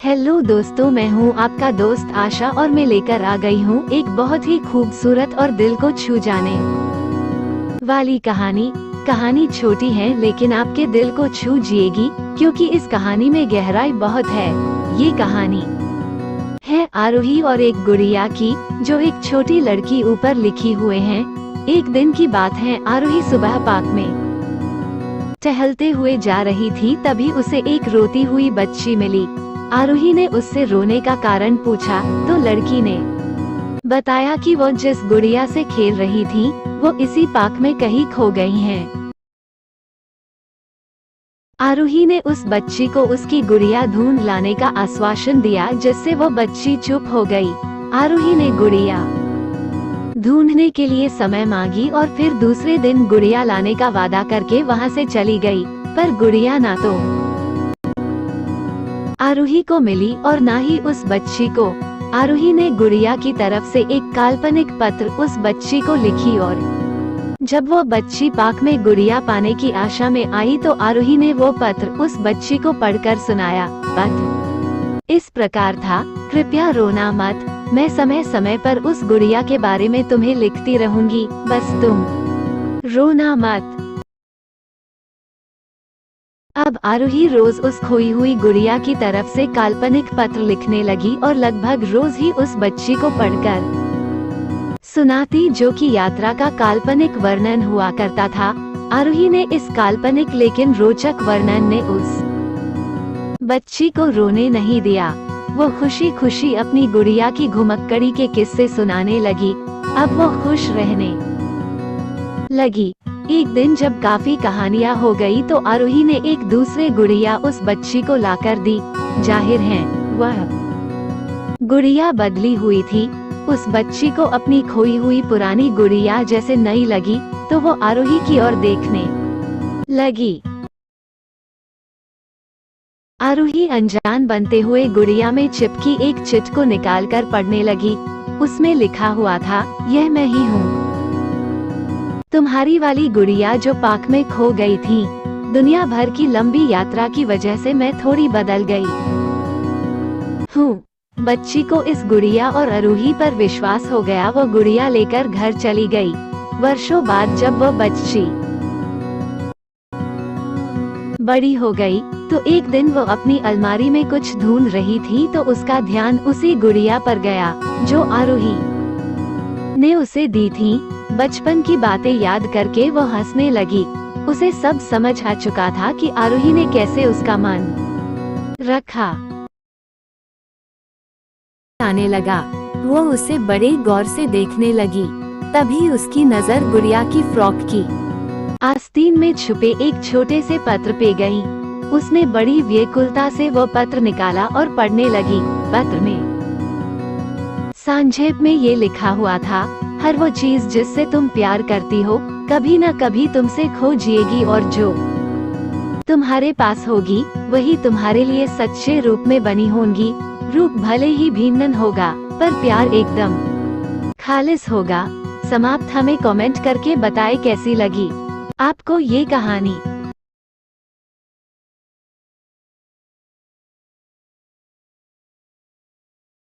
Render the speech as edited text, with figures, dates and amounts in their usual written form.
Hello दोस्तों, मैं हूँ आपका दोस्त आशा और मैं लेकर आ गई हूँ एक बहुत ही खूबसूरत और दिल को छू जाने वाली कहानी। कहानी छोटी है लेकिन आपके दिल को छू जिएगी, क्योंकि इस कहानी में गहराई बहुत है। ये कहानी है आरोही और एक गुड़िया की, जो एक छोटी लड़की ऊपर लिखी हुए हैं। एक दिन की बात है, आरोही सुबह पार्क में टहलते हुए जा रही थी, तभी उसे एक रोती हुई बच्ची मिली। आरोही ने उससे रोने का कारण पूछा तो लड़की ने बताया कि वो जिस गुड़िया से खेल रही थी वो इसी पार्क में कहीं खो गई हैं। आरोही ने उस बच्ची को उसकी गुड़िया ढूंढ लाने का आश्वासन दिया, जिससे वो बच्ची चुप हो गई। आरोही ने गुड़िया ढूंढने के लिए समय मांगी और फिर दूसरे दिन गुड़िया लाने का वादा करके वहां से चली गई, पर गुड़िया ना तो आरोही को मिली और ना ही उस बच्ची को। आरोही ने गुड़िया की तरफ से एक काल्पनिक पत्र उस बच्ची को लिखी और जब वो बच्ची पार्क में गुड़िया पाने की आशा में आई तो आरोही ने वो पत्र उस बच्ची को पढ़कर सुनाया। पत्र इस प्रकार था, कृपया रोना मत, मैं समय समय पर उस गुड़िया के बारे में तुम्हें लिखती रहूंगी, बस तुम रोना मत। अब आरोही रोज उस खोई हुई गुड़िया की तरफ से काल्पनिक पत्र लिखने लगी और लगभग रोज ही उस बच्ची को पढ़कर सुनाती, जो कि यात्रा का काल्पनिक वर्णन हुआ करता था। आरोही ने इस काल्पनिक लेकिन रोचक वर्णन ने उस बच्ची को रोने नहीं दिया। वो खुशी खुशी अपनी गुड़िया की घुमक्कड़ी के किस्से सुनाने लगी। अब वो खुश रहने लगी। एक दिन जब काफी कहानियां हो गई तो आरोही ने एक दूसरे गुड़िया उस बच्ची को लाकर दी। जाहिर है वह गुड़िया बदली हुई थी। उस बच्ची को अपनी खोई हुई पुरानी गुड़िया जैसे नई लगी, तो वो आरोही की ओर देखने लगी। आरोही अनजान बनते हुए गुड़िया में चिपकी एक चिट को निकालकर पढ़ने लगी। उसमें लिखा हुआ था, यह मैं ही हूँ, तुम्हारी वाली गुड़िया जो पार्क में खो गई थी। दुनिया भर की लंबी यात्रा की वजह से मैं थोड़ी बदल गई हूँ। बच्ची को इस गुड़िया और आरोही पर विश्वास हो गया। वो गुड़िया लेकर घर चली गई। वर्षों बाद जब वो बच्ची बड़ी हो गई तो एक दिन वो अपनी अलमारी में कुछ ढूंढ रही थी, तो उसका ध्यान उसी गुड़िया पर गया जो आरोही ने उसे दी थी। बचपन की बातें याद करके वो हंसने लगी। उसे सब समझ आ चुका था कि आरोही ने कैसे उसका मन रखा। आने लगा, वो उसे बड़े गौर से देखने लगी। तभी उसकी नजर गुड़िया की फ्रॉक की आस्तीन में छुपे एक छोटे से पत्र पे गई। उसने बड़ी व्याकुलता से वो पत्र निकाला और पढ़ने लगी। पत्र में संक्षेप में ये लिखा हुआ था, हर वो चीज जिससे तुम प्यार करती हो कभी न कभी तुमसे खो जिएगी, और जो तुम्हारे पास होगी वही तुम्हारे लिए सच्चे रूप में बनी होंगी। रूप भले ही भिन्न होगा पर प्यार एकदम खालिस होगा। समाप्त। हमें कमेंट करके बताएं कैसी लगी आपको ये कहानी।